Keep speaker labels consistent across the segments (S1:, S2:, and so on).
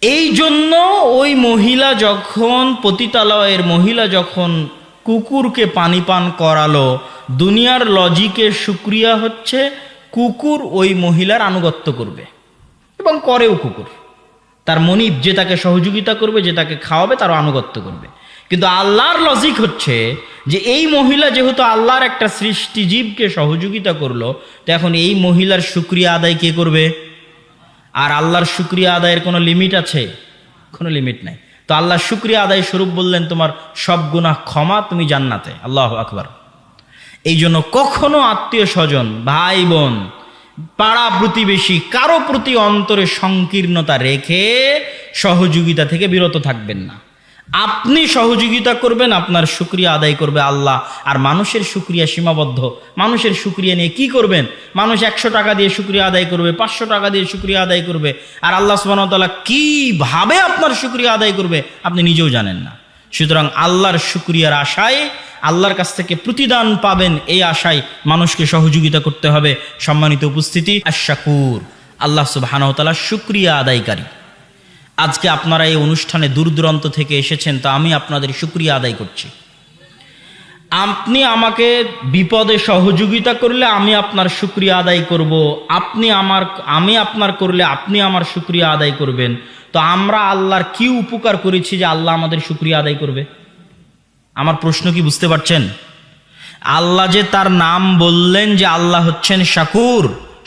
S1: এই জন্য ওই মহিলা যখন পতিতালয়ের মহিলা যখন কুকুরকে পানি পান করালো, দুনিয়ার লজিকের শুকরিয়া হচ্ছে কুকুর ওই মহিলার আনুগত্য করবে এবং করেও। কুকুর তার মনিব যে তাকে সহযোগিতা করবে, যে তাকে খাওয়াবে, তারও আনুগত্য করবে। কিন্তু আল্লাহর লজিক হচ্ছে যে এই মহিলা যেহেতু আল্লাহর একটা সৃষ্টি জীবকে সহযোগিতা করলো, তো এখন এই মহিলার শুকরিয়া আদায় কে করবে? আর আল্লাহর শুকরিয়া আদায়ের কোনো লিমিট আছে? কোনো লিমিট নাই। তো আল্লাহ শুকরিয়া আদায় স্বরূপ বললেন, তোমার সব গুনাহ ক্ষমা, তুমি জান্নাতে। আল্লাহু আকবার। এই জন্য কখনো আত্মীয় স্বজন, ভাই বোন, পাড়া প্রতিবেশী কারো প্রতি অন্তরে সংকীর্ণতা রেখে সহযোগিতা থেকে বিরত থাকবেন না। আপনি সহযোগিতা করবেন, আপনার শুকরিয়া আদায় করবে আল্লাহ। আর মানুষের শুকরিয়া সীমাবদ্ধ। মানুষের শুকরিয়া নিয়ে কি করবেন? মানুষ 100 টাকা দিয়ে শুকরিয়া আদায় করবে, 500 টাকা দিয়ে শুকরিয়া আদায় করবে, আর আল্লাহ সুবহানাহু ওয়া তাআলা কিভাবে আপনার শুকরিয়া আদায় করবে আপনি নিজেও জানেন না। সুতরাং আল্লাহর শুকরিয়ার আশায়, আল্লাহর কাছ থেকে প্রতিদান পাবেন এই আশায় মানুষকে সহযোগিতা করতে হবে। সম্মানিত উপস্থিতি, আশ-শাকুর, আল্লাহ সুবহানাহু ওয়া তাআলা শুকরিয়া আদায়কারী। আজকে আপনারা এই অনুষ্ঠানে দূর দূরান্ত থেকে এসেছেন, তো আমি আপনাদের শুকরিয়া আদায় করছি। আপনি আমাকে বিপদে সহযোগিতা করলে আমি আপনার শুকরিয়া আদায় করব, আমি আপনার করলে আপনি আমার শুকরিয়া আদায় করবেন। তো আমরা আল্লাহর কি উপকার করেছি যে আল্লাহ আমাদের শুকরিয়া আদায় করবে? আমার প্রশ্ন কি বুঝতে পারছেন? আল্লাহ যে তার নাম বললেন যে আল্লাহ হচ্ছেন শাকুর,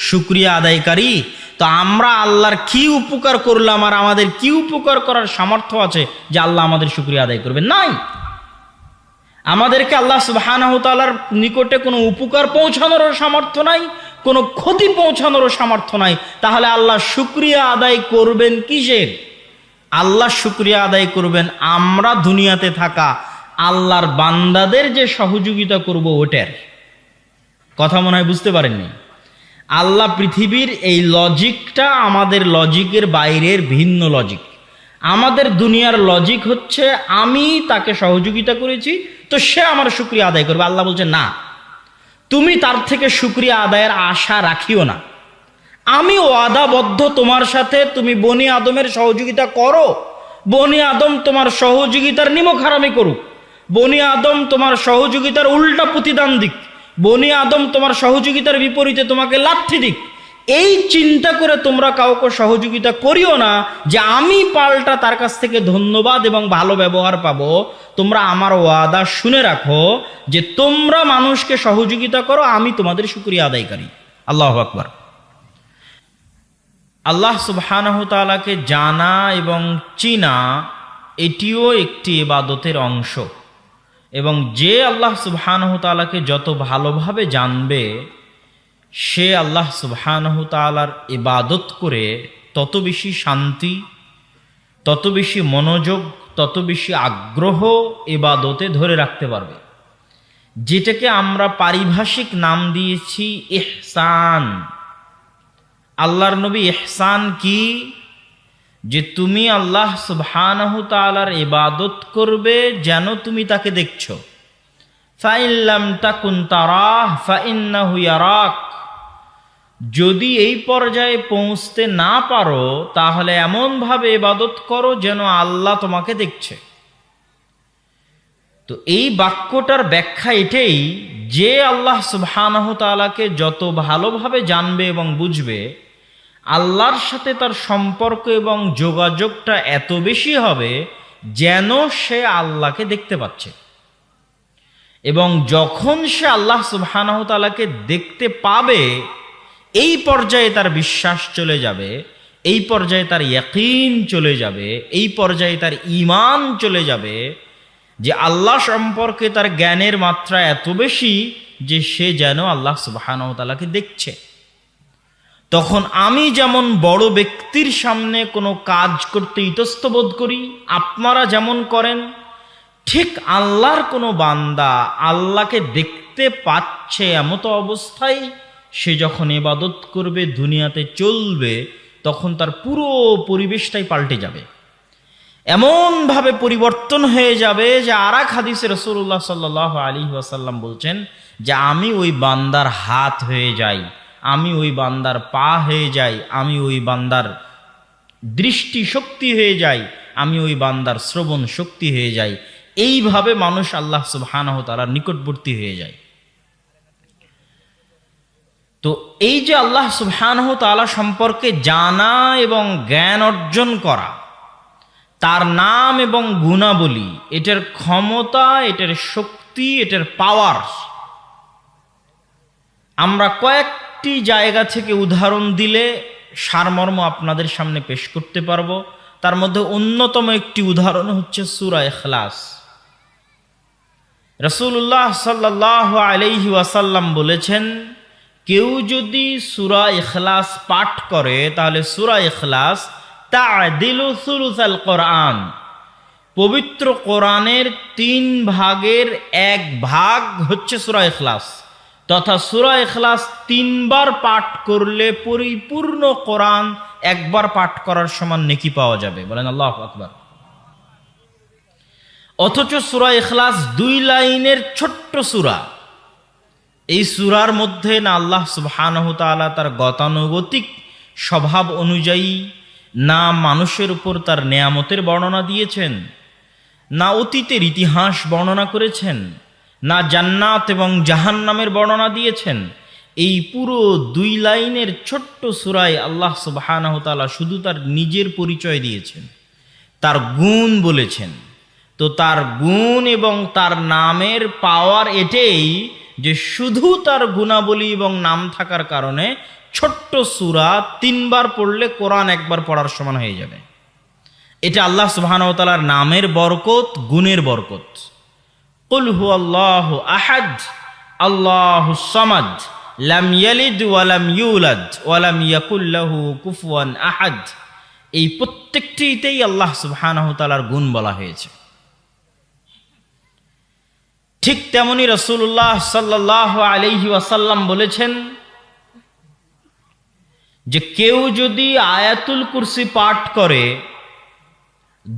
S1: শুকরিয়া আদায়কারী, তো আমরা আল্লাহর কি উপকার করলাম আর আমাদের কি উপকার করার সামর্থ্য আছে যে আল্লাহ আমাদের শুকরিয়া আদায় করবে? নাই। আমাদেরকে আল্লাহ সুবহানাহু ওয়া তাআলার নিকটে কোনো উপকার পৌঁছানোরও সামর্থ্য নাই, কোনো ক্ষতি পৌঁছানোরও সামর্থ্য নাই। তাহলে আল্লাহ শুকরিয়া আদায় করবেন কিসের? আল্লাহ শুকরিয়া আদায় করবেন আমরা দুনিয়াতে থাকা আল্লাহর বান্দাদের যে সহযোগিতা করব ওটার। কথা মনে হয় বুঝতে পারেননি। আল্লাহ পৃথিবীর এই লজিকটা আমাদের লজিকের বাইরের ভিন্ন লজিক। আমাদের দুনিয়ার লজিক হচ্ছে আমি তাকে সহযোগিতা করেছি তো সে আমার শুকরিয়া আদায় করবে। আল্লাহ বলছে না, তুমি তার থেকে শুকরিয়া আদায়ের আশা রাখিও না। আমি ওয়াদাবদ্ধ তোমার সাথে, তুমি বনি আদমের সহযোগিতা করো, বনি আদম তোমার সহযোগিতার নিমক হারামি করুক, বনি আদম তোমার সহযোগিতার উল্টা প্রতিদান দিক, বনি আদম তোমার সহযোগিতার বিপরীতে তোমাকে লাথি দিক, এই চিন্তা করে তোমরা কাউকে সহযোগিতা করিও না যে আমি পাল্টা তার কাছ থেকে ধন্যবাদ এবং ভালো ব্যবহার পাবো। তোমরা আমার ওয়াদা শুনে রাখো যে তোমরা মানুষকে সহযোগিতা করো, আমি তোমাদের শুকরিয়া আদায়কারী। আল্লাহু আকবার। আল্লাহ সুবহানাহু ওয়া তাআলাকে জানা এবং চিনা এটিও একটি ইবাদতের অংশ। এবং যে আল্লাহ সুবহানাহু ওয়া তাআলাকে যত ভালোভাবে জানবে সে আল্লাহ সুবহানাহু ওয়া তাআলার ইবাদত করে তত বেশি শান্তি, তত বেশি মনোযোগ, তত বেশি আগ্রহ ইবাদতে ধরে রাখতে পারবে, যেটাকে আমরা পারিভাষিক নাম দিয়েছি ইহসান। আল্লাহর নবী ইহসান কি? যে তুমি আল্লাহ সুবহানাহু ওয়া তাআলার ইবাদত করবে যেন তুমি তাকে দেখছো। ফাইন লাম তাকুন তারাহ ফাইন্নাহু ইয়ারাক। যদি এই পর্যায়ে পৌঁছতে না পারো তাহলে এমনভাবে ইবাদত করো যেন আল্লাহ তোমাকে দেখছে। তো এই বাক্যটার ব্যাখ্যা এটাই যে আল্লাহ সুবহানাহু ওয়া তাআলাকে যত ভালোভাবে জানবে এবং বুঝবে, আল্লাহর সাথে তার সম্পর্ক এবং যোগাযোগটা এত বেশি হবে যেন সে আল্লাহকে দেখতে পাচ্ছে। এবং যখন সে আল্লাহ সুবহানাহু ওয়া তাআলাকে দেখতে পাবে, এই পর্যায়ে তার বিশ্বাস চলে যাবে, এই পর্যায়ে তার ইয়াকিন চলে যাবে, এই পর্যায়ে তার ঈমান চলে যাবে যে আল্লাহ সম্পর্কে তার জ্ঞানের মাত্রা এত বেশি যে সে যেন আল্লাহ সুবহানাহু ওয়া তাআলাকে দেখছে। তখন আমি যেমন বড় ব্যক্তির সামনে কোনো কাজ করতে ইতস্তবোধ করি, আপনারা যেমন করেন, ঠিক আল্লাহর কোনো বান্দা আল্লাহকে দেখতে পাচ্ছে এমতো অবস্থায় সে যখন ইবাদত করবে, দুনিয়াতে চলবে, তখন তার পুরো পরিবেশটাই পাল্টে যাবে। এমনভাবে পরিবর্তন হয়ে যাবে যে আরেক হাদিসে রাসূলুল্লাহ সাল্লাল্লাহু আলাইহি ওয়াসাল্লাম বলছেন যে আমি ওই বান্দার হাত হয়ে যাই, আমি ওই বান্দার পা হয়ে যাই, আমি ওই বান্দার দৃষ্টি শক্তি হয়ে যাই, আমি ওই বান্দার শ্রবণ শক্তি হয়ে যাই। এইভাবে মানুষ আল্লাহ সুবহানাহু ওয়া তাআলার নিকটবর্তী হয়ে যায়। তো এই যে আল্লাহ সুবহানাহু ওয়া তাআলা সম্পর্কে জানা এবং জ্ঞান অর্জন করা, তার নাম এবং গুণাবলী, এটার ক্ষমতা, এটার শক্তি, এটার পাওয়ার, আমরা কয়েকটি জায়গা থেকে উদাহরণ দিলে সারমর্ম আপনাদের সামনে পেশ করতে পারবো। তার মধ্যে অন্যতম একটি উদাহরণ হচ্ছে সূরা ইখলাস। রাসূলুল্লাহ সাল্লাল্লাহু আলাইহি ওয়াসাল্লাম বলেছেন, কেউ যদি সূরা ইখলাস পাঠ করে তাহলে সূরা ইখলাস তা'দিলু সুলুসাল কোরআন, পবিত্র কোরআনের 3 ভাগের 1 ভাগ হচ্ছে সূরা ইখলাস, তথা সূরা ইখলাস 3 বার পাঠ করলে পরিপূর্ণ কোরআন একবার পাঠ করার সমান নেকি পাওয়া যাবে। বলেন আল্লাহু আকবার। অথচ সূরা ইখলাস 2 লাইনের ছোট্ট সূরা। এই সূরার মধ্যে না আল্লাহ সুবহানাহু ওয়া তাআলা তার গতানুগতিক স্বভাব অনুযায়ী না মানুষের উপর তার নেয়ামতের বর্ণনা দিয়েছেন, না অতীতের ইতিহাস বর্ণনা করেছেন, না জান্নাত এবং জাহান্নামের বর্ণনা দিয়েছেন। এই পুরো 2 লাইনের ছোট্ট সূরায় আল্লাহ সুবহানাহু ওয়া তাআলা শুধু তার নিজের পরিচয় দিয়েছেন, তার গুণ বলেছেন। তো তার গুণ এবং তার নামের পাওয়ার এটাই যে শুধু তার গুণাবলী এবং নাম থাকার কারণে ছোট্ট সূরা 3 বার পড়লে কোরআন একবার পড়ার সমান হয়ে যাবে। এটা আল্লাহ সুবহানাহু ওয়া তাআলার নামের বরকত, গুণের বরকত। কুল হুয়াল্লাহু আহাদ আল্লাহুস সামাদ লাম ইয়ালিদ ওয়া লাম ইউলাদ ওয়া লাম ইয়াকুল লাহু কুফুয়ান আহাদ, এই প্রত্যেকটিতেই আল্লাহ সুবহানাহু ওয়া তাআলার গুণ বলা হয়েছে। ঠিক তেমনি রাসূলুল্লাহ সাল্লাল্লাহু আলাইহি ওয়াসাল্লাম বলেছেন যে কেউ যদি আয়াতুল কুরসি পাঠ করে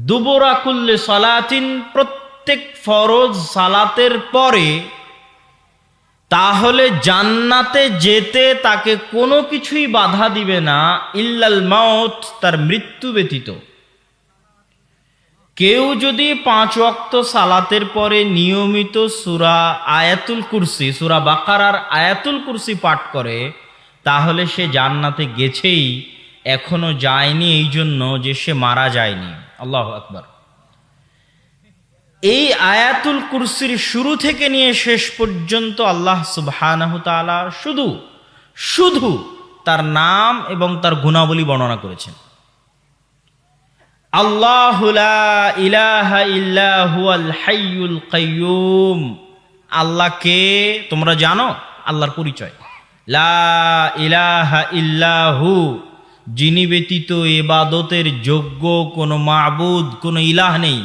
S1: দুবুরা কুল্লি সালাতিন, প্রত্যেক ফরজ সালাতের পরে, তাহলে জান্নাতে যেতে তাকে কোনো কিছুই বাধা দিবে না ইল্লাল মাউত, তার মৃত্যু ব্যতীত। কেউ যদি 5 ওয়াক্ত সালাতের পরে নিয়মিত সূরা আয়াতুল কুরসি, সূরা বাকারার আয়াতুল কুরসি পাঠ করে, তাহলে সে জান্নাতে গেছেই, এখনো যায়নি এই জন্য যে সে মারা যায়নি। আল্লাহু আকবার। এই আয়াতুল কুরসির শুরু থেকে নিয়ে শেষ পর্যন্ত আল্লাহ সুবহানাহু ওয়া তাআলা শুধু তার নাম এবং তার গুণাবলী বর্ণনা করেছেন। আল্লাহু লা ইলাহা ইল্লা হুয়াল হাইয়ুল কাইয়্যুম, আল্লাহ কে তোমরা জানো? আল্লাহর পরিচয় লা ইলাহা ইল্লাহু, যিনি ব্যতীত ইবাদতের যোগ্য কোনো মাবুদ, কোনো ইলাহ নেই,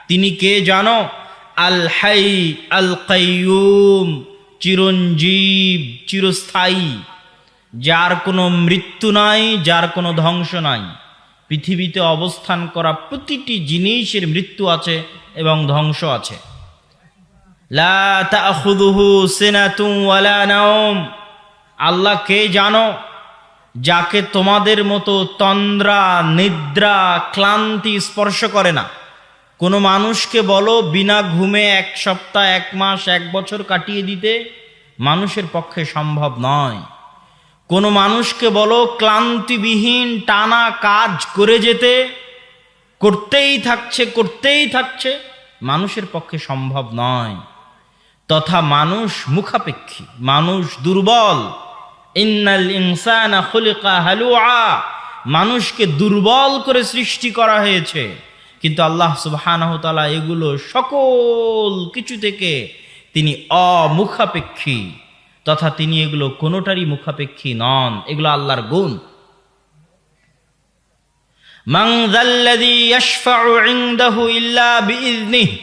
S1: তিনি কে জানো? আল হাই আল কাইয়্যুম, চিরঞ্জীব, চিরস্থায়ী, যার কোনো মৃত্যু নাই, যার কোনো ধ্বংস নাই। পৃথিবীতে অবস্থান করা প্রতিটি জিনিসের মৃত্যু আছে এবং ধ্বংস আছে। লা তাখুযুহু সিনাতুন ওয়ালা নাওম, আল্লাহ কে জানো? যাকে তোমাদের মতো তন্দ্রা, নিদ্রা, ক্লান্তি স্পর্শ করে না। কোনো মানুষকে বলো বিনা ঘুমে 1 সপ্তাহ, 1 মাস, 1 বছর কাটিয়ে দিতে, মানুষের পক্ষে সম্ভব নয়। কোনো মানুষকে বলো ক্লান্তিবিহীন টানা কাজ করে যেতে, করতেই থাকছে, মানুষের পক্ষে সম্ভব নয়। তথা মানুষ মুখাপেক্ষী, মানুষ দুর্বল। ইন্নাল ইনসানা খুলিকা হালুআ, মানুষকে দুর্বল করে সৃষ্টি করা হয়েছে। কিন্তু আল্লাহ সুবহানাহু ওয়া তাআলা এগুলো সকল কিছু থেকে তিনি অমুখাপেক্ষী, তথা তিনি এগুলো কোনোটারই মুখাপেক্ষী নন। এগুলো আল্লাহর গুণ। মান যাল্লাযী ইয়াশফাউ ইনদাহু ইল্লা বিইযনিহি,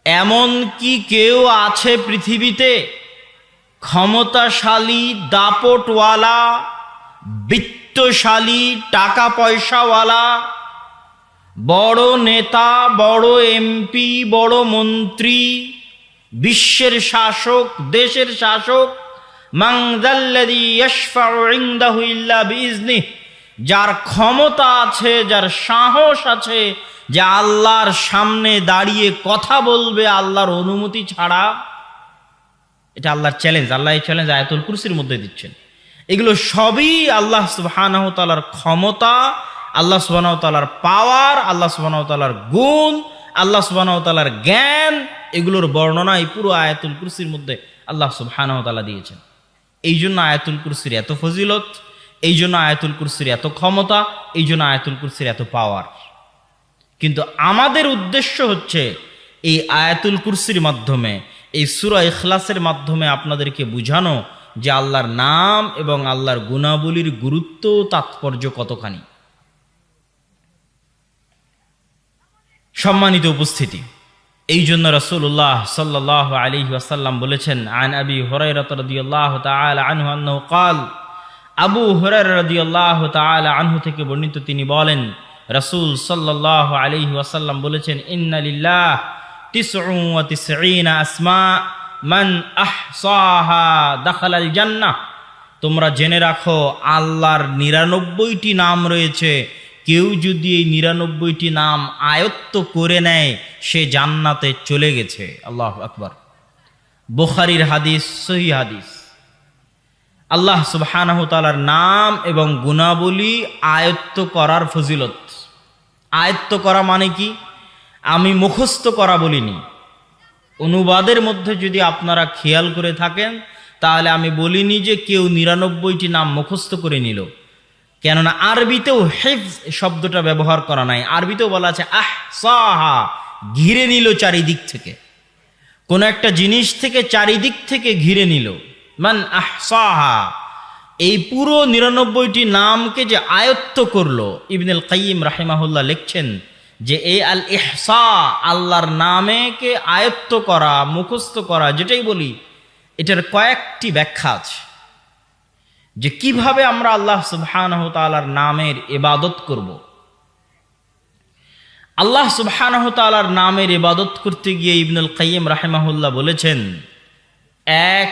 S1: এমন কি কেউ আছে পৃথিবীতে ক্ষমতাশালী, দাপটওয়ালা, বিত্তশালী, টাকা পয়সাওয়ালা, বড় নেতা, বড় এমপি, বড় মন্ত্রী, বিশ্বের শাসক, দেশের শাসক, মান যাল্লাযী ইয়াশফাউ ইনদাহু ইল্লা বিইযনিহি, যার ক্ষমতা আছে, যার সাহস আছে, যে আল্লাহর সামনে দাঁড়িয়ে কথা বলবে আল্লাহর অনুমতি ছাড়া? এটা আল্লাহর চ্যালেঞ্জ। আল্লাহ এই চ্যালেঞ্জ আয়াতুল কুরসির মধ্যে দিচ্ছেন। এগুলো সবই আল্লাহ সুবহানাহু ওয়া তাআলার ক্ষমতা, আল্লাহ সুবহানাহু ওয়া তাআলার পাওয়ার, আল্লাহ সুবহানাহু ওয়া তাআলার গুণ, আল্লাহ সুবহানাহু ওয়া তাআলার জ্ঞান। এগুলোর বর্ণনা এই পুরো আয়াতুল কুরসির মধ্যে আল্লাহ সুবহানাহু ওয়া তাআলা দিয়েছেন। এই জন্য আয়াতুল কুরসির এত ফজিলত, এই জন্য আয়াতুল কুরসির এত ক্ষমতা, এই জন্য আয়াতুল কুরসির এত পাওয়ার। কিন্তু আমাদের উদ্দেশ্য হচ্ছে এই আয়াতুল কুরসির মাধ্যমে, এই সূরা ইখলাসের মাধ্যমে আপনাদেরকে বুঝানো যে আল্লাহর নাম এবং আল্লাহর গুণাবলীর গুরুত্ব, তাৎপর্য কতখানি। সম্মানিত উপস্থিতি, এই জন্য রাসূলুল্লাহ সাল্লাল্লাহু আলাইহি ওয়াসাল্লাম বলেছেন, আন আবি হুরায়রা রাদিয়াল্লাহু তাআলা আনহু আন্নাহু ক্বাল, আবু হুরায়রা রাদিয়াল্লাহু তাআলা আনহু থেকে বর্ণিত, তিনি বলেন রাসূল সাল্লাল্লাহু আলাইহি ওয়াসাল্লাম বলেছেন, ইন্না লিল্লাহ 99 আসমা মান আহসাহা দাখালাল জান্নাহ। তোমরা জেনে রাখো আল্লাহর 99টি নাম রয়েছে, কেউ যদি এই 99টি নাম আয়ত্ত করে নেয় সে জান্নাতে চলে গেছে। আল্লাহু আকবার। বুখারীর হাদিস, সহিহ হাদিস। আল্লাহ সুবহানাহু ওয়া তাআলার নাম এবং গুণাবলী আয়ত্ত করার ফজিলত। আয়ত্ত করা মানে কি? আমি মুখস্থ করা বলিনি। অনুবাদের মধ্যে যদি আপনারা খেয়াল করে থাকেন তাহলে আমি বলিনি যে কেউ 99টি নাম মুখস্থ করে নিল, কেননা আরবিতেও হিফজ শব্দটা ব্যবহার করা নাই। আরবিতেও বলা আছে আহসাহা, ঘিরে নিল চারিদিক থেকে, কোন একটা জিনিস থেকে চারিদিক থেকে ঘিরে নিল। মান আহসাহা, এই পুরো 99টি নামকে যে আয়ত্ত করলো, ইবনুল কাইয়িম রাহিমাহুল্লাহ লিখছেন যে এই আল ইহসা, আল্লাহর নামেকে আয়ত্ত করা, মুখস্থ করা, যেটাই বলি, এটার কয়েকটি ব্যাখ্যা আছে যে কিভাবে আমরা আল্লাহ সুবহানাহু ওয়া তাআলার নামের ইবাদত করব। আল্লাহ সুবহানাহু ওয়া তাআলার নামের ইবাদত করতে গিয়ে ইবনুল কাইয়িম রাহিমাহুল্লাহ বলেছেন, এক,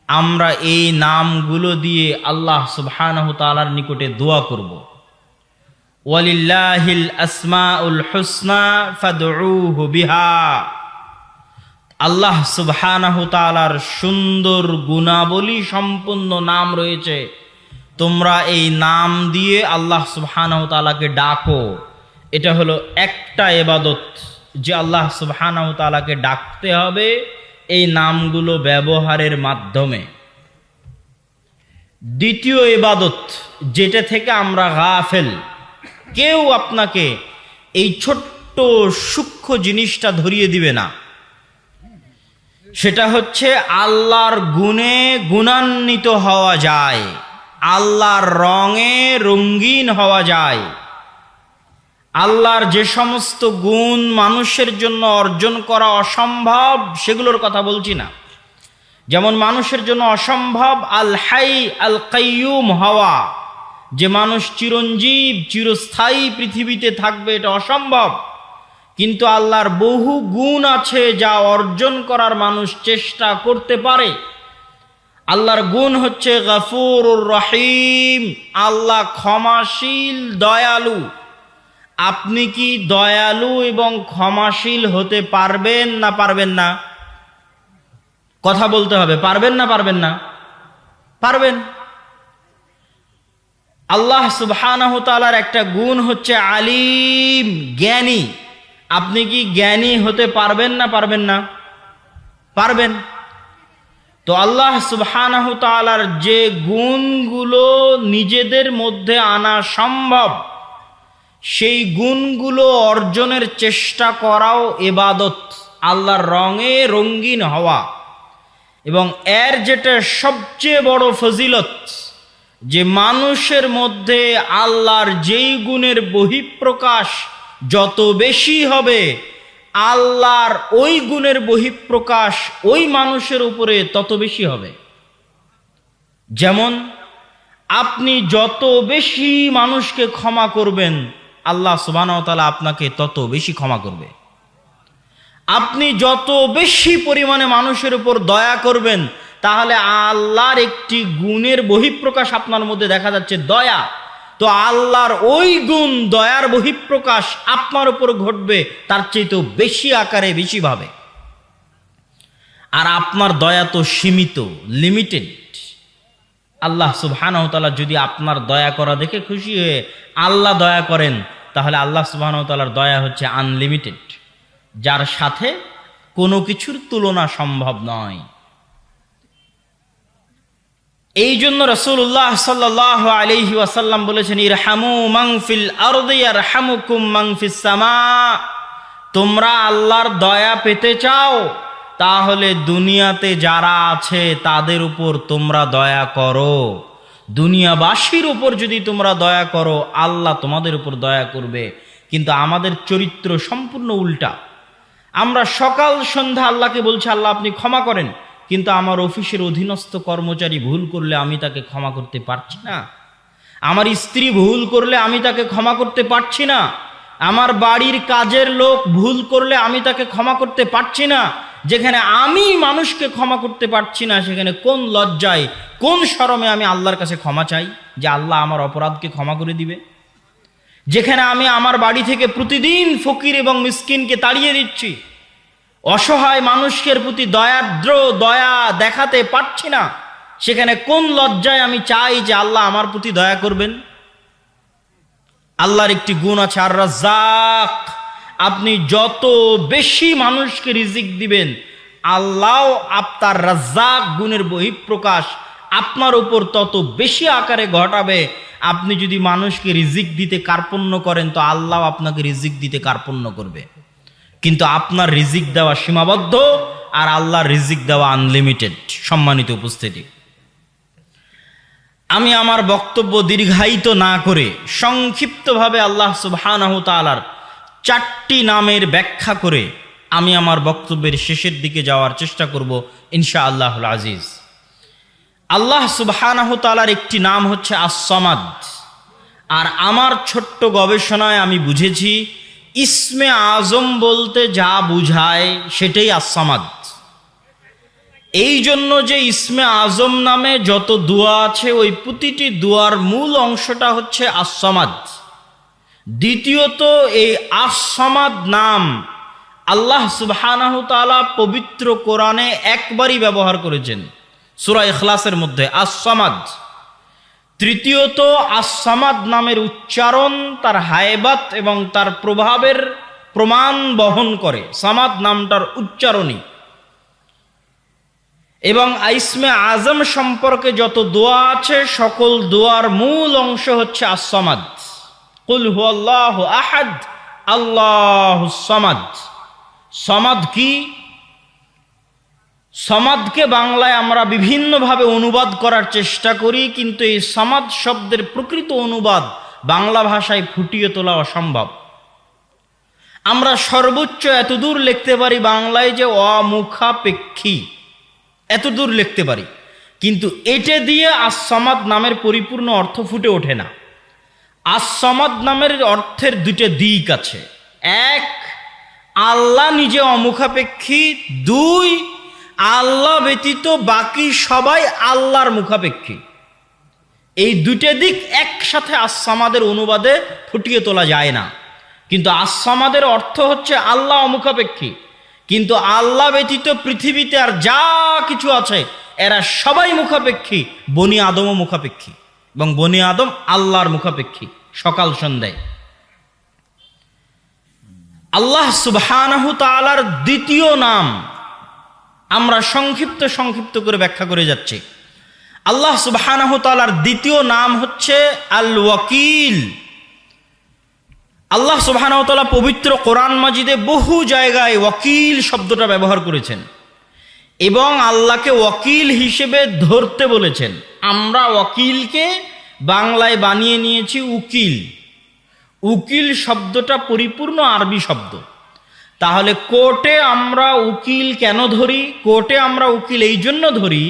S1: আমরা এই নামগুলো দিয়ে আল্লাহ সুবহানাহু ওয়া তাআলার নিকটে দোয়া করব। ওয়ালিল্লাহিল আসমাউল হুসনা ফাদউহু বিহা। আল্লাহ সুবহানাহু ওয়া তাআলার সুন্দর গুণাবলী সম্পন্ন নাম রয়েছে, তোমরা এই নাম দিয়ে আল্লাহ সুবহানাহু ওয়া তাআলাকে ডাকো। এটা হলো একটা ইবাদত, যে আল্লাহ সুবহানাহু ওয়া তাআলাকে ডাকতে হবে এই নামগুলো ব্যবহারের মাধ্যমে। দ্বিতীয় ইবাদত, যেটা থেকে আমরা গাফেল, কেউ আপনাকে এই ছোট্ট সূক্ষ্ম জিনিসটা ধরিয়ে দিবে না, সেটা হচ্ছে আল্লাহর গুণে গুণান্বিত হওয়া যায়, আল্লাহর রঙে রঙিন হওয়া যায়। আল্লাহর যে সমস্ত গুণ মানুষের জন্য অর্জন করা অসম্ভব, সেগুলোর কথা বলছি না। যেমন মানুষের জন্য অসম্ভব আল হাই আল কাইয়ুম হওয়া, যে মানুষ চিরঞ্জীব চিরস্থায়ী পৃথিবীতে থাকবে, এটা অসম্ভব। কিন্তু আল্লাহর বহু গুণ আছে যা অর্জন করার মানুষ চেষ্টা করতে পারে। আল্লাহর গুণ হচ্ছে গফুরুর রহিম, আল্লাহ ক্ষমাশীল, দয়ালু। আপনি কি দয়ালু এবং ক্ষমাশীল হতে পারবেন না পারবেন না? কথা বলতে হবে, পারবেন না পারবেন না? পারবেন। আল্লাহ সুবহানাহু ওয়া তাআলার একটা গুণ হচ্ছে আলিম, জ্ঞানী। আপনি কি জ্ঞানী হতে পারবেন না পারবেন না? পারবেন। তো আল্লাহ সুবহানাহু ওয়া তাআলার যে গুণগুলো নিজেদের মধ্যে আনা সম্ভব, সেই গুণগুলো অর্জনের চেষ্টা করাও ইবাদত, আল্লাহর রঙে রঙিন হওয়া। এবং এর যেটা সবচেয়ে বড় ফজিলত, যে মানুষের মধ্যে আল্লাহর যেই গুণের বহিঃপ্রকাশ যত বেশি হবে, আল্লাহর ওই গুণের বহিঃপ্রকাশ ওই মানুষের উপরে তত বেশি হবে। যেমন আপনি যত বেশি মানুষকে ক্ষমা করবেন, আল্লাহ সুবহানাহু ওয়া তাআলা আপনাকে তত বেশি ক্ষমা করবে। আপনি যত বেশি পরিমাণে মানুষের উপর দয়া করবেন, তাহলে আল্লাহর একটি গুণের বহিঃপ্রকাশ আপনার মধ্যে দেখা যাচ্ছে, দয়া। তো আল্লাহর ওই গুণ দয়ার বহিঃপ্রকাশ আপনার উপর ঘটবে তার চাইতেও বেশি আকারে, বেশিভাবে। আর আপনার দয়া তো সীমিত, লিমিটেড। আল্লাহ সুবহানাহু ওয়া তাআলা যদি আপনার দয়া করা দেখে খুশি হয়ে আল্লাহ দয়া করেন, তাহলে আল্লাহ সুবহানাহু ওয়া তাআলার দয়া হচ্ছে আনলিমিটেড, যার সাথে কোনো কিছুর তুলনা সম্ভব নয়। এই জন্য রাসূলুল্লাহ সাল্লাল্লাহু আলাইহি ওয়াসাল্লাম বলেছেন, ইরহামু মান ফিল আরদি ইয়ারহামুকুম মান ফিস সামা। তোমরা আল্লাহর দয়া পেতে চাও, তাহলে দুনিয়াতে যারা আছে তাদের উপর তোমরা দয়া করো। দুনিয়াবাসীর উপর যদি তোমরা দয়া করো, আল্লাহ তোমাদের উপর দয়া করবে। কিন্তু আমাদের চরিত্র সম্পূর্ণ উল্টা। আমরা সকাল সন্ধ্যা আল্লাহকে বলছি, আল্লাহ আপনি ক্ষমা করেন, কিন্তু আমার অফিসের অধীনস্থ কর্মচারী ভুল করলে আমি তাকে ক্ষমা করতে পারছি না। আমার স্ত্রী ভুল করলে আমি তাকে ক্ষমা করতে পারছি না। আমার বাড়ির কাজের লোক ভুল করলে আমি তাকে ক্ষমা করতে পারছি না। যেখানে আমি মানুষকে ক্ষমা করতে পারছি না, সেখানে কোন লজ্জায়, কোন শরমে আমি আল্লাহর কাছে ক্ষমা চাই যে আল্লাহ আমার অপরাধকে ক্ষমা করে দিবে? যেখানে আমি আমার বাড়ি থেকে প্রতিদিন ফকির এবং মিসকিনকে তাড়িয়ে দিচ্ছি, অসহায় মানুষের প্রতি দয়া দেখাতে পারছি না, সেখানে কোন লজ্জায় আমি চাই যে আল্লাহ আমার প্রতি দয়া করবেন? আল্লাহর একটি গুণ আছে, আর রাজ্জাক। আপনি যত বেশি মানুষকে রিজিক দিবেন, আল্লাহ আপনার রাজ্জাক গুণের বহিঃপ্রকাশ আপনার উপর তত বেশি আকারে ঘটাবে। আপনি যদি মানুষকে রিজিক দিতে কার্পণ্য করেন, তো আল্লাহ আপনাকে রিজিক দিতে কার্পণ্য করবে। কিন্তু আপনার রিজিক দেওয়া সীমাবদ্ধ, আর আল্লাহর রিজিক দেওয়া আনলিমিটেড। সম্মানিত উপস্থিতি, আমি আমার বক্তব্য দীর্ঘায়িত না করে সংক্ষিপ্তভাবে আল্লাহ সুবহানাহু ওয়া তাআলার 4টি নামের ব্যাখ্যা করে আমি আমার বক্তব্যের শেষের দিকে যাওয়ার চেষ্টা করব ইনশাআল্লাহুল আজিজ। আল্লাহ সুবহানাহু ওয়া তাআলার একটি নাম হচ্ছে আস-সামাদ। আর আমার ছোট্ট গবেষণায় আমি বুঝেছি, ইসমে আজম বলতে যা বুঝায় সেটাই আস-সামাদ। এই জন্য যে ইসমে আজম নামে যত দোয়া আছে, ওই প্রতিটি দোয়ার মূল অংশটা হচ্ছে আস-সামাদ। দ্বিতীয়ত, এই আস-সামাদ নাম আল্লাহ সুবহানাহু ওয়া তাআলা পবিত্র কোরআনে একবারই ব্যবহার করেছেন, সূরা ইখলাসের মধ্যে, আস-সামাদ। তৃতীয়ত, আস-সামাদ নামের উচ্চারণ তার হায়বাত এবং তার প্রভাবের প্রমাণ বহন করে সামাদ নামটার উচ্চারণই। এবং ইসমে আজম সম্পর্কে যত দোয়া আছে, সকল দোয়ার মূল অংশ হচ্ছে আস-সামাদ। কুল হুয়াল্লাহু আহাদ, আল্লাহুস সামাদ। সামাদ কি? সামাদকে বাংলায় আমরা বিভিন্নভাবে অনুবাদ করার চেষ্টা করি, কিন্তু এই সামাদ শব্দের প্রকৃত অনুবাদ বাংলা ভাষায় ফুটিয়ে তোলা অসম্ভব। আমরা সর্বোচ্চ এতদূর লিখতে পারি বাংলায় যে অমুখাপেক্ষী, এতদূর লিখতে পারি, কিন্তু এটা দিয়ে আস-সামাদ নামের পরিপূর্ণ অর্থ ফুটে ওঠে না। আস-সামাদ নামের অর্থের দুটো দিক আছে। এক, আল্লাহ নিজে অমুখাপেক্ষী। দুই, আল্লাহ ব্যতীত বাকি সবাই আল্লাহর মুখাপেক্ষী। এই দুটো দিক একসাথে আস-সামাদের অনুবাদে ফুটিয়ে তোলা যায় না। কিন্তু আস-সামাদের অর্থ হচ্ছে আল্লাহ অমুখাপেক্ষী, কিন্তু আল্লাহ ব্যতীত পৃথিবীতে আর যা কিছু আছে এরা সবাই মুখাপেক্ষী। বনি আদমও মুখাপেক্ষী, এবং বনি আদম আল্লাহর মুখাপেক্ষী সকাল সন্ধ্যায়। আল্লাহ সুবহানাহু তাআলার দ্বিতীয় নাম আমরা সংক্ষিপ্ত করে ব্যাখ্যা করে যাচ্ছি। আল্লাহ সুবহানাহু তাআলার দ্বিতীয় নাম হচ্ছে আল ওয়াকিল। আল্লাহ সুবহানাহু তাআলা পবিত্র কোরআন মাজিদে বহু জায়গায় ওয়াকিল শব্দটা ব্যবহার করেছেন এবং আল্লাহকে ওয়াকিল হিসেবে ধরতে বলেছেন। আমরা ওয়াকিলকে বাংলায় বানিয়ে নিয়েছি উকিল। উকিল শব্দটা পরিপূর্ণ আরবি শব্দ। তাহলে কোর্টে আমরা উকিল কেন ধরি? কোর্টে আমরা উকিল এই জন্য ধরি,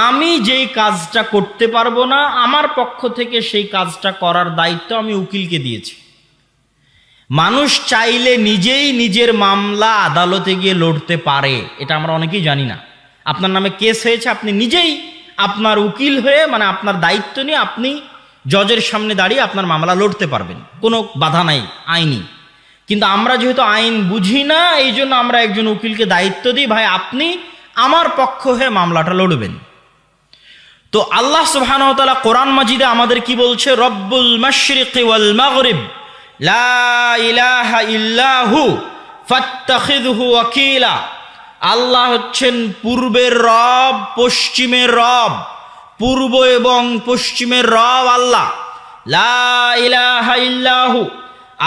S1: আমি যেই কাজটা করতে পারবো না, আমার পক্ষ থেকে সেই কাজটা করার দায়িত্ব আমি উকিলকে দিয়েছি। মানুষ চাইলে নিজেই নিজের মামলা আদালতে গিয়ে লড়তে পারে, এটা আমরা অনেকেই জানি না। আপনার নামে কেস হয়েছে, আপনি নিজেই আপনার উকিল হয়ে, মানে আপনার দায়িত্ব নিয়ে আপনি জজের সামনে দাঁড়িয়ে আপনার মামলা লড়তে পারবেন, কোনো বাধা নাই আইনি। কিন্তু আমরা যেহেতু আইন বুঝি না, এই জন্য আমরা একজন উকিলকে দায়িত্ব দিই, ভাই আপনি আমার পক্ষ হয়ে মামলাটা লড়বেন। তো আল্লাহ সুবহানাহু ওয়া তাআলা কোরআন মাজিদে আমাদের কি বলছে? রব্বুল মাশরিকি ওয়াল মাগরিব লা ইলাহা ইল্লাহু ফাত্তাখিযহু ওয়াকিলা। আল্লাহ হচ্ছেন পূর্বের রব, পশ্চিমের রব। পূর্ব এবং পশ্চিমের রব আল্লাহ। লা ইলাহা ইল্লাহু,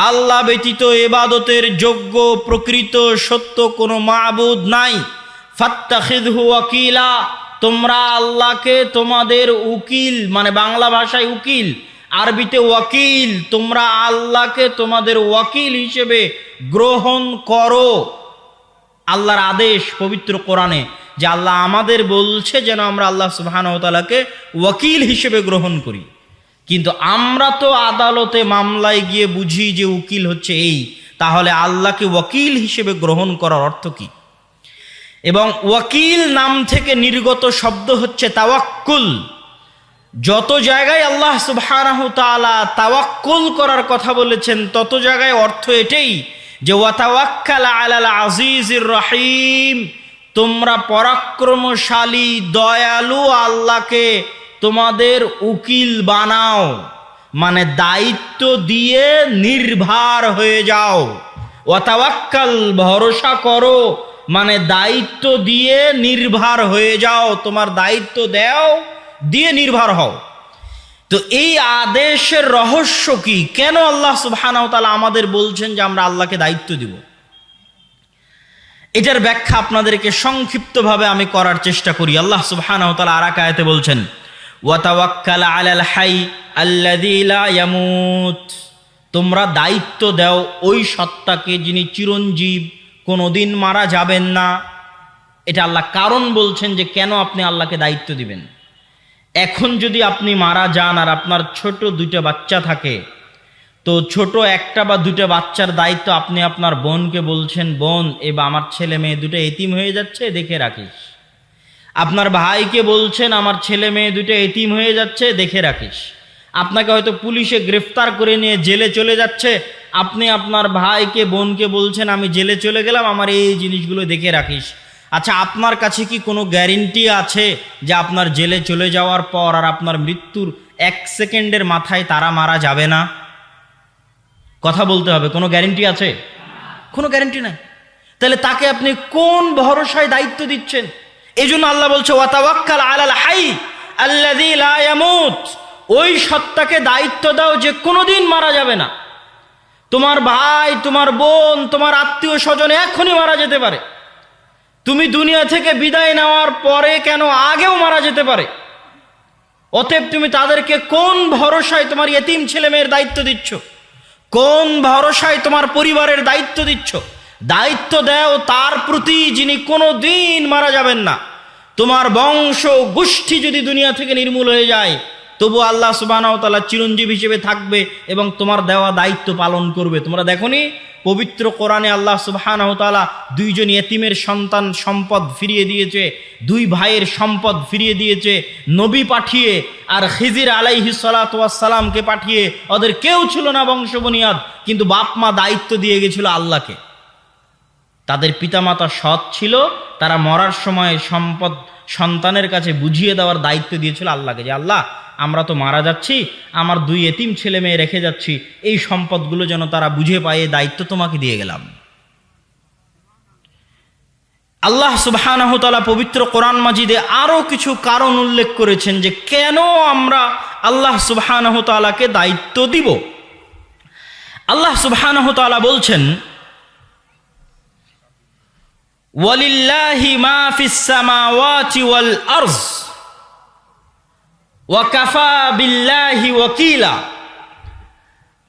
S1: আল্লাহ ব্যতীত ইবাদতের যোগ্য প্রকৃত সত্য কোনো মাবুদ নাই। ফাত্তাখিযহু ওয়াকিলা, তোমরা আল্লাহকে তোমাদের উকিল, মানে বাংলা ভাষায় উকিল, আরবিতে ওয়াকিল, তোমরা আল্লাহকে তোমাদের ওয়াকিল হিসেবে গ্রহণ করো। আল্লাহর আদেশ পবিত্র কোরআনে যে আল্লাহ আমাদের বলছে যেন আমরা আল্লাহ সুবহানাহু ওয়া তাআলাকে ওয়াকিল হিসেবে গ্রহণ করি। কিন্তু আমরা তো আদালতে মামলায় গিয়ে বুঝি যে উকিল হচ্ছে এই, তাহলে আল্লাহকে ওয়াকিল হিসেবে গ্রহণ করার অর্থ কি? এবং ওয়াকিল নাম থেকে নির্গত শব্দ হচ্ছে তাওয়াক্কুল। যত জায়গায় আল্লাহ সুবহানাহু তাআলা তাওয়াক্কুল করার কথা বলেছেন, তত জায়গায় অর্থ এটাই যে ওয়াতাওয়াক্কাল আলাল আজিজির রহিম, তোমরা পরাক্রমশালী দয়ালু আল্লাহকে তোমাদের উকিল বানাও, মানে দায়িত্ব দিয়ে নির্ভর হয়ে যাও। ওয়াতাওয়াক্কাল, ভরসা করো, মানে দায়িত্ব দিয়ে নির্ভর হয়ে যাও, তোমার দায়িত্ব দাও, দিয়ে নির্ভর হও। তো এই আদেশের রহস্য কি? কেন আল্লাহ সুবহানাহু ওয়া তাআলা আমাদের বলছেন যে আমরা আল্লাহকে দায়িত্ব দিব? এটার ব্যাখ্যা আপনাদেরকে সংক্ষিপ্তভাবে আমি করার চেষ্টা করি। আল্লাহ সুবহানাহু ওয়া তাআলা আর এক আয়াতে বলছেন, ওয়া তাওয়াক্কাল আলাল হাই আল্লাযী লা ইয়ামুত, তোমরা দায়িত্ব দাও ওই সত্তাকে যিনি চিরঞ্জীব, কোনোদিন মারা যাবেন না। এটা আল্লাহ কারণ বলছেন যে কেন আপনি আল্লাহকে দায়িত্ব দিবেন। এখন যদি আপনি মারা যান আর আপনার ছোট দুইটা বাচ্চা থাকে, তো ছোট একটা বা দুইটা বাচ্চার দায়িত্ব আপনি আপনার বোনকে বলছেন, বোন এবার আমার ছেলে মেয়ে দুটো এতিম হয়ে যাচ্ছে, দেখে রাখিস। আপনার ভাইকে বলছেন, আমার ছেলে মেয়ে দুটো এতিম হয়ে যাচ্ছে, দেখে রাখিস। আপনাকে হয়তো পুলিশে গ্রেফতার করে নিয়ে জেলে চলে যাচ্ছে, আপনি আপনার ভাইকে বোনকে বলছেন, আমি জেলে চলে গেলাম, আমার এই জিনিসগুলো দেখে রাখিস। আচ্ছা, আপনার কাছে কি কোনো গ্যারেন্টি আছে যে আপনার জেলে চলে যাওয়ার পর আর আপনার মৃত্যুর 1 সেকেন্ডের মাথায় তারা মারা যাবে না? কথা বলতে হবে, কোনো গ্যারেন্টি আছে? কোনো গ্যারেন্টি নাই। তাহলে তাকে আপনি কোন ভরসায় দায়িত্ব দিচ্ছেন? এই জন্য আল্লাহ বলছে ওয়াতাওয়াক্কাল আলাল হাই আল্লাযী লা ইয়ামুত, ওই সত্তাকে দায়িত্ব দাও যে কোনোদিন মারা যাবে না। তোমার ভাই, তোমার বোন, তোমার আত্মীয় স্বজন এখনই মারা যেতে পারে। তুমি দুনিয়া থেকে বিদায় নেওয়ার পরে কেন, আগেও মারা যেতে পারে। অতএব তুমি তাদেরকে কোন ভরসায় তোমার ইয়েতিম ছেলে মেয়ের দায়িত্ব দিচ্ছ? কোন ভরসায় তোমার পরিবারের দায়িত্ব দিচ্ছ? দায়িত্ব দাও তার প্রতি যিনি কোনো দিন মারা যাবেন না। তোমার বংশ গোষ্ঠী যদি দুনিয়া থেকে নির্মূল হয়ে যায়, তবু আল্লাহ সুবহানাহু ওয়া তাআলা চিরঞ্জীব হিসেবে থাকবে এবং তোমার দেওয়া দায়িত্ব পালন করবে। তোমরা দেখোনি পবিত্র কোরআনে আল্লাহ সুবহানাহু ওয়া তাআলা 2 জন ইয়েতিমের সন্তান সম্পদ ফিরিয়ে দিয়েছে, 2 ভাইয়ের সম্পদ ফিরিয়ে দিয়েছে নবী পাঠিয়ে, আর খিজির আলাইহিস সালাতু ওয়াস সালামকে পাঠিয়ে। ওদের কেউ ছিল না বংশবুনিয়াদ, কিন্তু বাপ মা দায়িত্ব দিয়ে গেছিল আল্লাহকে। তাদের পিতামাতা সৎ ছিল, তারা মরার সময় সম্পদ সন্তানের কাছে বুঝিয়ে দেওয়ার দায়িত্ব দিয়েছিল আল্লাহকে, যে আল্লাহ আমরা তো মারা যাচ্ছি, আমার 2 এতিম ছেলে মেয়ে রেখে যাচ্ছি, এই সম্পদগুলো যেন তারা বুঝে পায়, দায়িত্ব তোমাকে দিয়ে গেলাম। আল্লাহ সুবহানাহু ওয়া তাআলা পবিত্র কোরআন মাজিদে আরো কিছু কারণ উল্লেখ করেছেন যে কেন আমরা আল্লাহ সুবহানাহু ওয়া তাআলাকে দায়িত্ব দিব। আল্লাহ সুবহানাহু ওয়া তাআলা বলছেন, ওয়ালিল্লাহি মা ফিস সামাওয়াতি ওয়াল আরজ ওয়া কাফা বিল্লাহি ওয়াকিলা।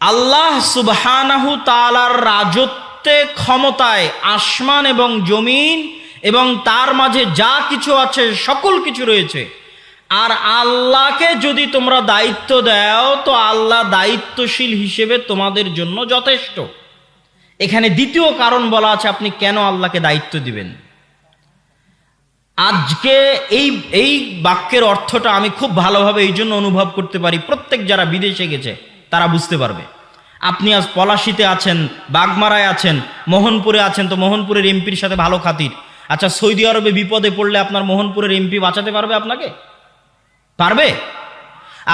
S1: আল্লাহ সুবহানাহু তাআলার রাজত্বে, ক্ষমতায় আসমান এবং জমিন এবং তার মাঝে যা কিছু আছে সকল কিছু রয়েছে। আর আল্লাহকে যদি তোমরা দায়িত্ব দাও, তো আল্লাহ দায়িত্বশীল হিসেবে তোমাদের জন্য যথেষ্ট। এখানে দ্বিতীয় কারণ বলা আছে আপনি কেন আল্লাহকে দায়িত্ব দিবেন। আজকে এই এই বাক্যের অর্থটা আমি খুব ভালোভাবে এই জন্য অনুভব করতে পারি, প্রত্যেক যারা বিদেশে গেছে তারা বুঝতে পারবে। আপনি আজ পলাশিতে আছেন, বাগমারায় আছেন, মোহনপুরে আছেন, তো মোহনপুরের এমপির সাথে ভালো খাতির। আচ্ছা, সৌদি আরবে বিপদে পড়লে আপনার মোহনপুরের এমপি বাঁচাতে পারবে আপনাকে? পারবে?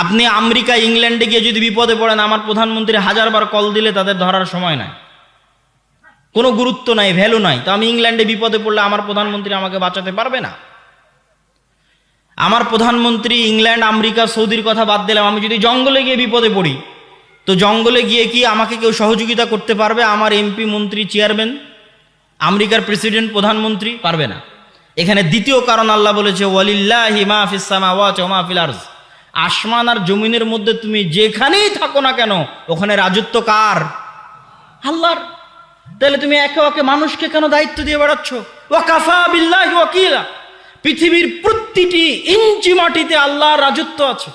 S1: আপনি আমেরিকা ইংল্যান্ডে গিয়ে যদি বিপদে পড়েন, আমার প্রধানমন্ত্রী 1000 বার কল দিলে তাদের ধরার সময় নাই, কোনো গুরুত্ব নাই, ভ্যালু নাই। তো আমি ইংল্যান্ডে বিপদে পড়লে আমার প্রধানমন্ত্রী আমাকে বাঁচাতে পারবে না। আমার প্রধানমন্ত্রী ইংল্যান্ড, আমেরিকা, সৌদির কথা বাদ দিলাম, আমি যদি জঙ্গলে গিয়ে বিপদে পড়ি, তো জঙ্গলে গিয়ে কি আমাকে কেউ সহযোগিতা করতে পারবে? আমার এমপি, মন্ত্রী, চেয়ারম্যান, আমেরিকার প্রেসিডেন্ট, প্রধানমন্ত্রী পারবে না। এখানে দ্বিতীয় কারণ আল্লাহ বলেছে, ওয়ালিল্লাহি মা ফিস সামাওয়াতি ওয়া মা ফিল আরজ। আসমান আর জমিনের মধ্যে তুমি যেখানেই থাকো না কেন, ওখানে রাজত্ব কার? আল্লাহর। তাহলে তুমি একে একে মানুষকে কেন দায়িত্ব দিয়ে বেড়াচ্ছ? ওয়াকাফা বিল্লাহি ওয়াকিলা। পৃথিবীর প্রতিটি ইঞ্চি মাটিতে আল্লাহর রাজত্ব আছে,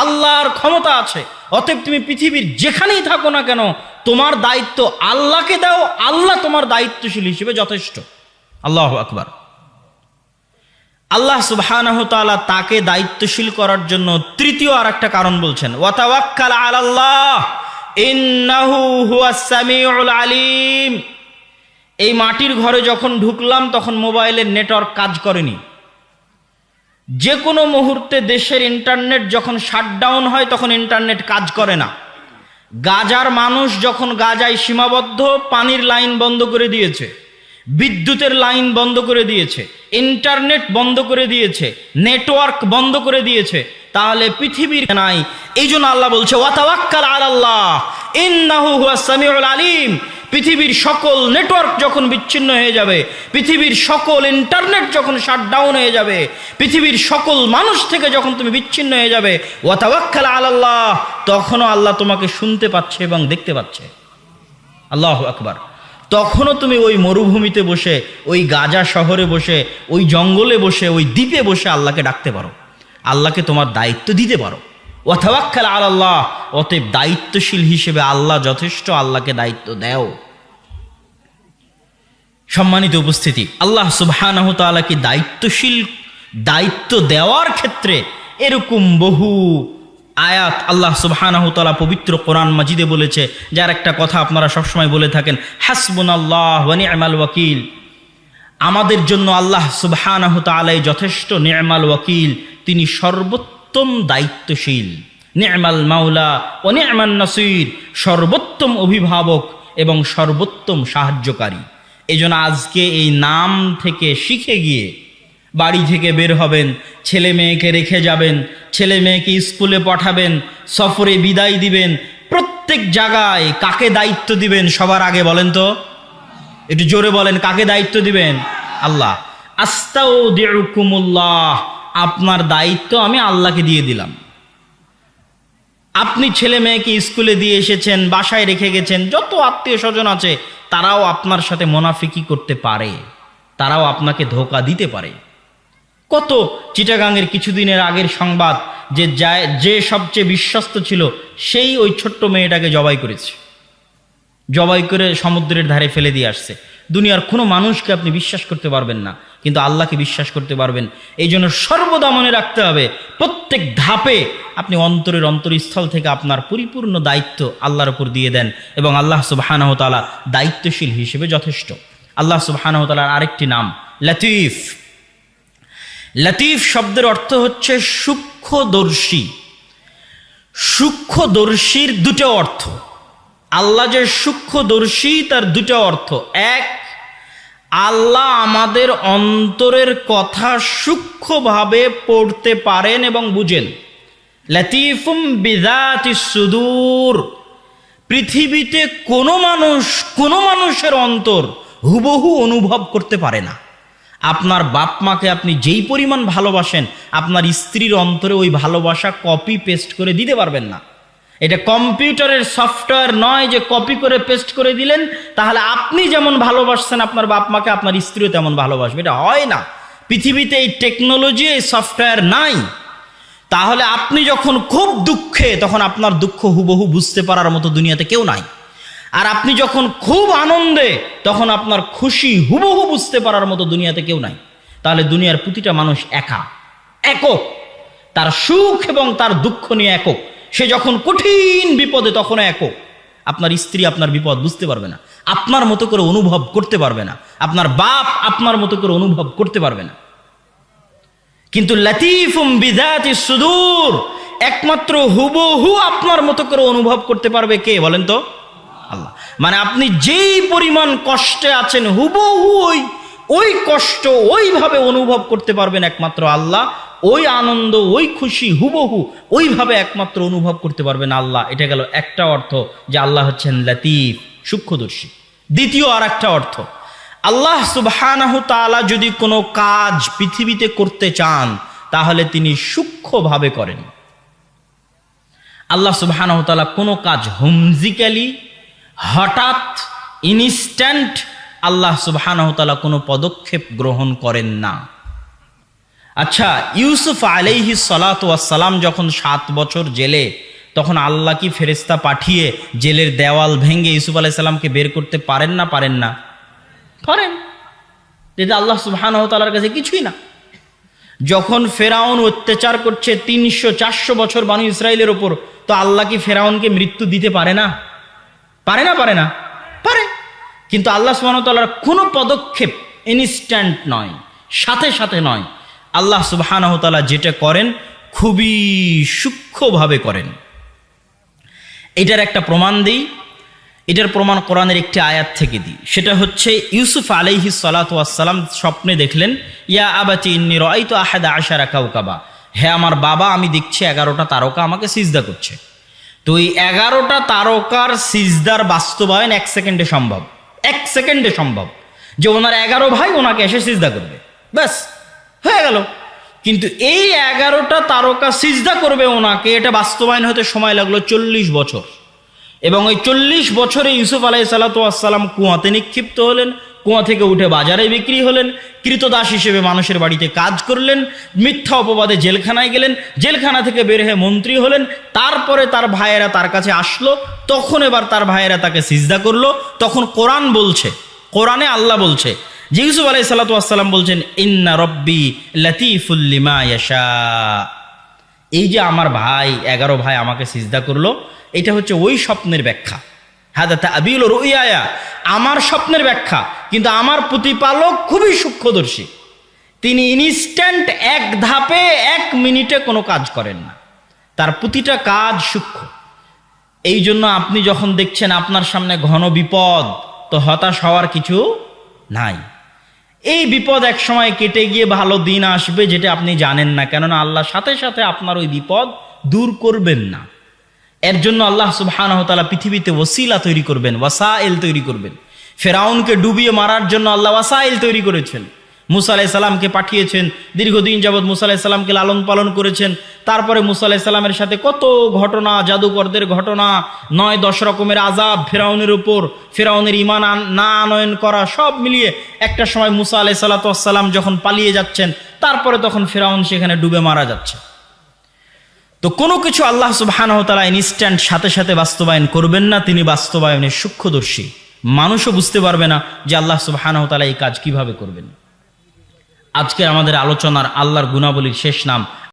S1: আল্লাহর ক্ষমতা আছে। অতএব তুমি পৃথিবীর যেখানেই থাকো না কেন, তোমার দায়িত্ব আল্লাহকে দাও, আল্লাহ তোমার দায়িত্বশীল হিসেবে যথেষ্ট। আল্লাহু আকবার। আল্লাহ সুবহানাহু ওয়া তাআলা তাকে দায়িত্বশীল করার জন্য তৃতীয় আর একটা কারণ বলছেন, ওয়াতাওয়াক্কাল আলাল্লাহ ইন্নাহু হুয়াস সামিউল আলিম। এই মাটির ঘরে যখন ঢুকলাম তখন মোবাইলের নেটওয়ার্ক কাজ করেনি। যে কোনো মুহূর্তে দেশের ইন্টারনেট যখন শাটডাউন হয় তখন ইন্টারনেট কাজ করে না। গাজার মানুষ যখন গাজায় সীমাবদ্ধ, পানির লাইন বন্ধ করে দিয়েছে, বিদ্যুতের লাইন বন্ধ করে দিয়েছে, ইন্টারনেট বন্ধ করে দিয়েছে, নেটওয়ার্ক বন্ধ করে দিয়েছে, তাহলে পৃথিবীর নাই। এই জন্য আল্লাহ বলছে, ওয়াতাওয়াক্কাল আলাল্লাহ ইন্নাহু হুয়াস সামিউল আলিম। পৃথিবীর সকল নেটওয়ার্ক যখন বিচ্ছিন্ন হয়ে যাবে, পৃথিবীর সকল ইন্টারনেট যখন শাটডাউন হয়ে যাবে, পৃথিবীর সকল মানুষ থেকে যখন তুমি বিচ্ছিন্ন হয়ে যাবে, ওয়াতাওয়াক্কাল আলাল্লাহ, তখনও আল্লাহ তোমাকে শুনতে পাচ্ছে এবং দেখতে পাচ্ছে। আল্লাহু আকবার। তখনও তুমি ওই মরুভূমিতে বসে, ওই গাজা শহরে বসে, ওই জঙ্গলে বসে, ওই দ্বীপে বসে আল্লাহকে ডাকতে পারো, আল্লাহকে তোমার দায়িত্ব দিতে পারো। ওয়াতাওয়াক্কাল আলাল্লাহ। অতএব দায়িত্বশীল হিসেবে আল্লাহ যথেষ্ট, আল্লাহকে দায়িত্ব দাও। সম্মানিত উপস্থিতি, আল্লাহ সুবহানাহু ওয়া তাআলা কি দায়িত্ব দেওয়ার ক্ষেত্রে এরকম বহু আয়াত আল্লাহ সুবহানাহু ওয়া তাআলা পবিত্র কোরআন মাজিদে বলেছে, যার একটা কথা আপনারা সবসময় বলে থাকেন, হাসবুনাল্লাহ ওয়া নি'মাল ওয়াকিল। আমাদের জন্য আল্লাহ সুবহানাহু ওয়া তাআলাই যথেষ্ট, নি'মাল ওয়াকিল, তিনি সর্বোত্তম দায়িত্বশীল। নি'মাল মাওলা ওয়া নি'মান নাসির, সর্বোত্তম অভিভাবক এবং সর্বোত্তম সাহায্যকারী। এজন্য আজকে এই নাম থেকে শিখে গিয়ে বাড়ি থেকে বের হবেন, ছেলে মেয়েকে রেখে যাবেন, ছেলে মেয়েকে স্কুলে পাঠাবেন, সফরে বিদায় দিবেন, প্রত্যেক জায়গায় কাকে দায়িত্ব দিবেন সবার আগে বলেন তো? একটু জোরে বলেন, কাকে দায়িত্ব দিবেন? আল্লাহ। আস্তাউদিউকুমুল্লাহ, আপনার দায়িত্ব আমি আল্লাহকে দিয়ে দিলাম। আপনি ছেলে মেয়েকে স্কুলে দিয়ে এসেছেন, বাসায় রেখে গেছেন, যত আত্মীয় স্বজন আছে তারাও আপনার সাথে মুনাফিকি করতে পারে, তারাও আপনাকে ধোঁকা দিতে পারে। কত চিটাগাংয়ের কিছুদিনের আগের সংবাদ, যে সবচেয়ে বিশ্বস্ত ছিল সেই ওই ছোট্ট মেয়েটাকে জবাই করেছে, জবাই করে সমুদ্রের ধারে ফেলে দিয়ে আসছে। দুনিয়ার কোনো মানুষকে আপনি বিশ্বাস করতে পারবেন না, কিন্তু আল্লাহকে বিশ্বাস করতে পারবেন। এই জন্য সর্বদা মনে রাখতে হবে, প্রত্যেক ধাপে আপনি অন্তরস্থল থেকে আপনার পরিপূর্ণ দায়িত্ব আল্লাহর উপর দিয়ে দেন, এবং আল্লাহ সুবহানাহু ওয়া তাআলা দায়িত্বশীল হিসেবে যথেষ্ট। আল্লাহ সুবহানাহু ওয়া তাআলার আরেকটি নাম লতীফ। লতীফ শব্দের অর্থ হচ্ছে সূক্ষ্মদর্শী। সূক্ষ্মদর্শীর দুটো অর্থ। আল্লাহ যে সূক্ষ্মদর্শী তার দুটো অর্থ। এক, আল্লাহ আমাদের অন্তরের কথা সূক্ষ্মভাবে পড়তে পারেন এবং বুঝেন। লতীফুম বিযাতিস সুদূর। পৃথিবীতে কোনো মানুষের অন্তর হুবহু অনুভব করতে পারে না। আপনার বাপ মাকে আপনি যেই পরিমাণ ভালোবাসেন, আপনার স্ত্রীর অন্তরে ওই ভালোবাসা কপি পেস্ট করে দিতে পারবেন না। এটা কম্পিউটারের সফটওয়্যার নয় যে কপি করে পেস্ট করে দিলেন, তাহলে আপনি যেমন ভালোবাসছেন আপনার বাপ মাকে, আপনার স্ত্রীও তেমন ভালোবাসবে। এটা হয় না। পৃথিবীতে এই টেকনোলজি, এই সফটওয়্যার নাই। তাহলে আপনি যখন খুব দুঃখে, তখন আপনার দুঃখ হুবহু বুঝতে পারার মতো দুনিয়াতে কেউ নাই। আর আপনি যখন খুব আনন্দে, তখন আপনার খুশি হুবহু বুঝতে পারার মতো দুনিয়াতে কেউ নাই। তাহলে দুনিয়ার প্রতিটা মানুষ একক, তার সুখ এবং তার দুঃখ নিয়ে একক। সে যখন কঠিন বিপদে তখন একক। আপনার স্ত্রী আপনার বিপদ বুঝতে পারবে না, আপনার মতো করে অনুভব করতে পারবে না, আপনার বাপ আপনার মতো করে অনুভব করতে পারবে না। কিন্তু লতীফুম বিযাতি সুদূর, একমাত্র হুবহু আপনার মতো করে অনুভব করতে পারবে কে বলেন তো? আল্লাহ। মানে আপনি যেই পরিমাণ কষ্টে আছেন হুবহু ওই কষ্ট ওইভাবে অনুভব করতে পারবেন একমাত্র আল্লাহ। ওই আনন্দ ওই খুশি হুবহু ওইভাবে একমাত্র অনুভব করতে পারবেন আল্লাহ। এটা গেল একটা অর্থ যে আল্লাহ হচ্ছেন লতীফ, সূক্ষ্মদর্শী। দ্বিতীয় আর একটা অর্থ, আল্লাহ সুবহানাহু তাআলা যদি কোনো কাজ পৃথিবীতে করতে চান তাহলে তিনি সূক্ষ্মভাবে করেন। আল্লাহ সুবহানাহু তাআলা কোনো কাজ হুমজিক্যালি, হঠাৎ, ইনস্ট্যান্ট আল্লাহ সুবহানাহু তাআলা কোনো পদক্ষেপ গ্রহণ করেন না। আচ্ছা, ইউসুফ আলাইহিস সালাতু ওয়াস সালাম যখন 7 বছর জেলে, তখন আল্লাহ কি ফেরেশতা পাঠিয়ে জেলের দেওয়াল ভেঙে ইউসুফ আলাইহিস সালামকে বের করতে পারেন না? পারেন না? পারেন। এটা আল্লাহ সুবহানাহু তাআলার কাছে কিছুই না। যখন ফেরাউন অত্যাচার করছে 300-400 বছর বনি ইসরাইলের ওপর, তো আল্লাহ কি ফেরাউনকে মৃত্যু দিতে পারে না? পারে না? পারে না? পারে। কিন্তু আল্লাহ সুবহানাহু তাআলার কোনো পদক্ষেপ ইনস্ট্যান্ট নয়, সাথে সাথে নয়। আল্লাহ সুবহানাহু তাআলা যেটা করেন খুবই সূক্ষ্মভাবে করেন। এটার একটা প্রমাণ দিই, এটার প্রমাণ কোরআনের একটি আয়াত থেকে দিই। সেটা হচ্ছে ইউসুফ আলাইহিস সালাতু ওয়াস সালাম স্বপ্নে দেখলেন, ইয়া আবাতি ইন্নী রাআইতু আহাদা আশারা কাওকাবা, হে আমার বাবা, আমি দেখছি 11টা তারকা আমাকে সিজদা করছে। তো এই 11টা তারকার সিজদার বাস্তবায়ন 1 সেকেন্ডে সম্ভব। 1 সেকেন্ডে সম্ভব যে ওনার 11 ভাই ওনাকে এসে সিজদা করবে, ব্যাস হয়ে গেল। কিন্তু এই 11টা তারকা সিজদা করবে ওনাকে, এটা বাস্তবায়ন হতে সময় লাগলো 40 বছর। এবং ওই 40 বছরে ইউসুফ আলাইহিস সালাতু ওয়াস সালাম কুয়াতে নিক্ষিপ্ত হলেন, কুয়া থেকে উঠে বাজারে বিক্রি হলেন, কৃতদাস হিসেবে মানুষের বাড়িতে কাজ করলেন, মিথ্যা অপবাদে জেলখানায় গেলেন, জেলখানা থেকে বের হয়ে মন্ত্রী হলেন। তারপরে তার ভাইয়েরা তার কাছে আসলো, তখন এবার তার ভাইয়েরা তাকে সিজদা করলো। তখন কোরআন বলছে, কোরআনে আল্লাহ বলছে যে ইউসুফ আলাইহিস সালাতু ওয়াস সালাম বলছেন, ইন্না রব্বি লাতীফুল লিমা ইয়াশা। এই যে আমার ভাই 11 ভাই আমাকে সিজদা করলো, এটা হচ্ছে ওই স্বপ্নের ব্যাখ্যা। হাদা তা'বীলু রুইয়া, আমার স্বপ্নের ব্যাখ্যা। কিন্তু আমার প্রতিপালক খুবই সূক্ষ্মদর্শী, তিনি ইনস্ট্যান্ট, এক ধাপে 1 মিনিটে কোনো কাজ করেন না, তার প্রতিটা কাজ সূক্ষ্ম। এই জন্য আপনি যখন দেখছেন আপনার সামনে ঘন বিপদ, তো হতাশ হওয়ার কিছু নাই। এই বিপদ এক সময় কেটে গিয়ে ভালো দিন আসবে, যেটা আপনি জানেন না, কেননা আল্লাহ সাথে সাথে আপনার ওই বিপদ দূর করবেন না। এর জন্য আল্লাহ সুবহানাহু ওয়া তাআলা পৃথিবীতে ওসিলা তৈরি করবেন, ওয়াসাইল তৈরি করবেন। ফেরাউনকে ডুবিয়ে মারার জন্য আল্লাহ ওয়াসাইল তৈরি করেছেন। মুসা আলাইহিস সালামকে পাঠিয়েছেন, দীর্ঘদিন যাবৎ মুসা আলাইহিস সালামকে লালন পালন করেছেন। তারপরে মুসা আলাইহিস সালামের সাথে কত ঘটনা, জাদুকরদের ঘটনা, 9-10 রকমের আযাব ফেরাউনের উপর, ফেরাউনের ঈমান না আনয়ন করা, সব মিলিয়ে একটা সময় মুসা আলাইহিস সালাম যখন পালিয়ে যাচ্ছেন, তারপরে তখন ফেরাউন সেখানে ডুবে মারা যাচ্ছে। তো কোনো কিছু আল্লাহ সুবহানাহু ওয়া তাআলা ইনস্ট্যান্ট সাথে সাথে বাস্তবায়ন করবেন না, তিনি বাস্তবায়নে সূক্ষ্মদর্শী। মানুষও বুঝতে পারবে না যে আল্লাহ সুবহানাহু ওয়া তাআলা এই কাজ কিভাবে করবেন। আজকে আমাদের আলোচনার আল্লাহর গুণাবলীর শেষ নাম